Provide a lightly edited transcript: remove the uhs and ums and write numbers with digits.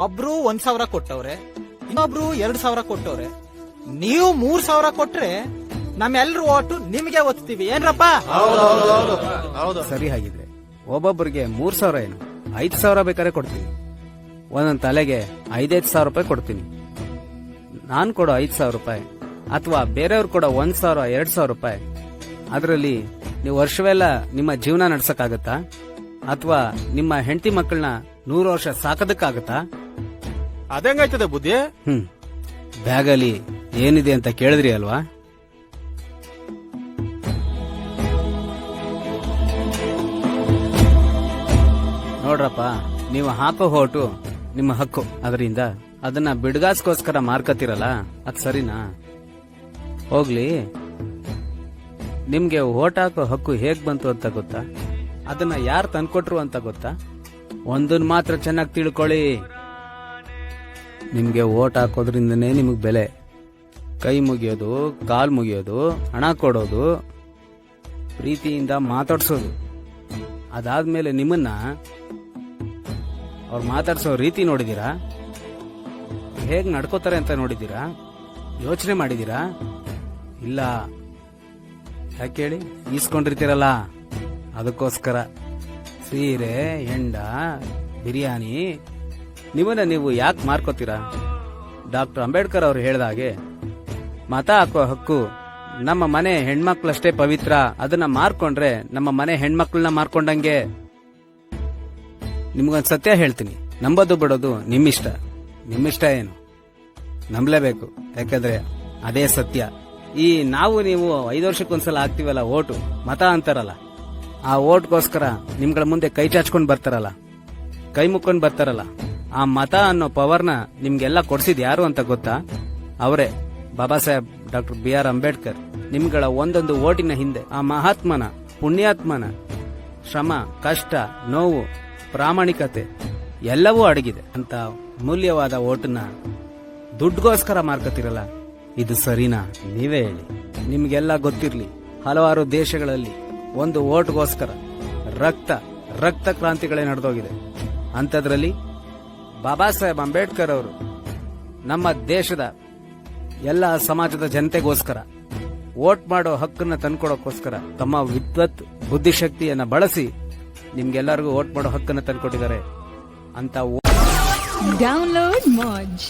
ಒಬ್ರು 1,000 ಕೊಟ್ಟವ್ರೆ, ಇನ್ನೊಬ್ರು 2,000 ಕೊಟ್ಟವ್ರೆ. ನೀವು 3,000 ಕೊಟ್ರೆ ನಮ್ಮೆಲ್ರು ಓಟು ನಿಮ್ಗೆ ಒತ್ತೀವಿ ಏನ್ರಪ್ಪ? ಹೌದು. ಸರಿ, ಹಾಗಿದ್ರೆ ಒಬ್ಬೊಬ್ಬರಿಗೆ 3,000 ಏನು 5,000 ಬೇಕಾದ್ರೆ ಕೊಡ್ತೀನಿ. ಒಂದೊಂದ್ ತಲೆಗೆ 5,000 ರೂಪಾಯಿ ಕೊಡ್ತೀನಿ. ನಾನ್ ಕೊಡೋ 5,000 ರೂಪಾಯಿ ಅಥವಾ ಬೇರೆಯವ್ರು ಕೊಡೋ 1,000, 2,000 ರೂಪಾಯಿ, ಅದರಲ್ಲಿ ನೀವು ವರ್ಷವೆಲ್ಲ ನಿಮ್ಮ ಜೀವನ ನಡ್ಸಕ್ಕಾಗತ್ತಾ? ಅಥವಾ ನಿಮ್ಮ ಹೆಂಡತಿ ಮಕ್ಕಳನ್ನ 100 ವರ್ಷ ಸಾಕೋದಕ್ಕಾಗತ್ತಾ? ಅದಂಗಾಯ್ತದೆ ಬುದ್ಧಿ. ಬ್ಯಾಗಲ್ಲಿ ಏನಿದೆ ಅಂತ ಕೇಳಿದ್ರಿ ಅಲ್ವಾ? ನೋಡ್ರಪ್ಪ, ನೀವು ಹಾಕೋ ಹೋಟು ನಿಮ್ಮ ಹಕ್ಕು. ಅದರಿಂದ ಅದನ್ನ ಬಿಡ್ಗಾಸ್ಗೋಸ್ಕರ ಮಾರ್ಕತಿರಲ್ಲ, ಅದ್ ಸರಿನಾ? ಹೋಗ್ಲಿ, ನಿಮ್ಗೆ ಓಟ್ ಹಾಕೋ ಹಕ್ಕು ಹೇಗ್ ಬಂತು ಅಂತ ಗೊತ್ತಾ? ಅದನ್ನ ಯಾರು ತಂದ್ಕೊಟ್ರು ಅಂತ ಗೊತ್ತಾ? ಒಂದನ್ ಮಾತ್ರ ಚೆನ್ನಾಗಿ ತಿಳ್ಕೊಳ್ಳಿ, ನಿಮ್ಗೆ ಓಟ್ ಹಾಕೋದ್ರಿಂದನೇ ನಿಮಗ್ ಬೆಲೆ. ಕೈ ಮುಗಿಯೋದು, ಕಾಲ್ ಮುಗಿಯೋದು, ಹಣ ಕೊಡೋದು, ಪ್ರೀತಿಯಿಂದ ಮಾತಾಡ್ಸೋದು, ಅದಾದ್ಮೇಲೆ ನಿಮ್ಮನ್ನ ಅವ್ರು ಮಾತಾಡ್ಸೋ ರೀತಿ ನೋಡಿದೀರಾ? ಹೇಗ್ ನಡ್ಕೋತಾರೆ ಅಂತ ನೋಡಿದೀರಾ? ಯೋಚನೆ ಮಾಡಿದೀರಾ? ಇಲ್ಲ. ಯಾಕೆ ಹೇಳಿ? ಈಸ್ಕೊಂಡಿರ್ತೀರಲ್ಲ, ಅದಕ್ಕೋಸ್ಕರ ಸೀರೆ, ಹೆಂಡ, ಬಿರಿಯಾನಿ, ನಿಮ್ಮನ್ನ ನೀವು ಯಾಕೆ ಮಾರ್ಕೋತೀರಾ? ಡಾಕ್ಟರ್ ಅಂಬೇಡ್ಕರ್ ಅವರು ಹೇಳಿದ ಹಾಗೆ, ಮತ ಹಾಕೋ ಹಕ್ಕು ನಮ್ಮ ಮನೆ ಹೆಣ್ಮಕ್ಳಷ್ಟೇ ಪವಿತ್ರ. ಅದನ್ನ ಮಾರ್ಕೊಂಡ್ರೆ ನಮ್ಮ ಮನೆ ಹೆಣ್ಮಕ್ಳನ್ನ ಮಾರ್ಕೊಂಡಂಗೆ. ನಿಮ್ಗೊಂದು ಸತ್ಯ ಹೇಳ್ತೀನಿ, ನಂಬೋದು ಬಿಡೋದು ನಿಮ್ಮಿಷ್ಟ. ನಿಮ್ಮಿಷ್ಟ ಏನು, ನಂಬಲೇಬೇಕು, ಯಾಕಂದ್ರೆ ಅದೇ ಸತ್ಯ. ಈ ನಾವು ನೀವು 5 ವರ್ಷಕ್ಕೊಂದ್ಸಲ ಹಾಕ್ತಿವಲ್ಲ ಓಟು, ಮತ ಅಂತಾರಲ್ಲ, ಆ ಓಟ್ಗೋಸ್ಕರ ನಿಮ್ಗಳ ಮುಂದೆ ಕೈ ಚಾಚ್ಕೊಂಡ್ ಬರ್ತಾರಲ್ಲ, ಕೈ ಮುಕ್ಕೊಂಡ್ ಬರ್ತಾರಲ್ಲ, ಆ ಮತ ಅನ್ನೋ ಪವರ್ನ ನಿಮ್ಗೆಲ್ಲ ಕೊಡ್ಸಿದ್ ಯಾರು ಅಂತ ಗೊತ್ತಾ? ಅವರೇ ಬಾಬಾ ಸಾಹೇಬ್ ಡಾಕ್ಟರ್ BR ಅಂಬೇಡ್ಕರ್. ನಿಮ್ಗಳ ಒಂದೊಂದು ಓಟಿನ ಹಿಂದೆ ಆ ಮಹಾತ್ಮನ, ಪುಣ್ಯಾತ್ಮನ ಶ್ರಮ, ಕಷ್ಟ, ನೋವು, ಪ್ರಾಮಾಣಿಕತೆ ಎಲ್ಲವೂ ಅಡಗಿದೆ. ಅಂತ ಮೂಲ್ಯವಾದ ಓಟನ್ನ ದುಡ್ಡುಗೋಸ್ಕರ ಮಾರ್ಕತಿರಲ್ಲ, ಇದು ಸರಿನಾ? ನೀವೇ ಹೇಳಿ. ನಿಮ್ಗೆಲ್ಲ ಗೊತ್ತಿರ್ಲಿ, ಹಲವಾರು ದೇಶಗಳಲ್ಲಿ ಒಂದು ಓಟ್ಗೋಸ್ಕರ ರಕ್ತ ಕ್ರಾಂತಿಗಳೇ ನಡೆದೋಗಿದೆ. ಅಂಥದ್ರಲ್ಲಿ ಬಾಬಾ ಸಾಹೇಬ್ ಅಂಬೇಡ್ಕರ್ ಅವರು ನಮ್ಮ ದೇಶದ ಎಲ್ಲ ಸಮಾಜದ ಜನತೆಗೋಸ್ಕರ ವೋಟ್ ಮಾಡೋ ಹಕ್ಕನ್ನ ತಂದ್ಕೊಡೋಕ್ಕೋಸ್ಕರ ತಮ್ಮ ವಿದ್ವತ್ ಬುದ್ಧಿಶಕ್ತಿಯನ್ನ ಬಳಸಿ ನಿಮ್ಗೆಲ್ಲರಿಗೂ ವೋಟ್ ಮಾಡೋ ಹಕ್ಕನ್ನ ತಂದ್ಕೊಟ್ಟಿದ್ದಾರೆ ಅಂತ. ಡೌನ್ಲೋಡ್ ಮೋಜ್.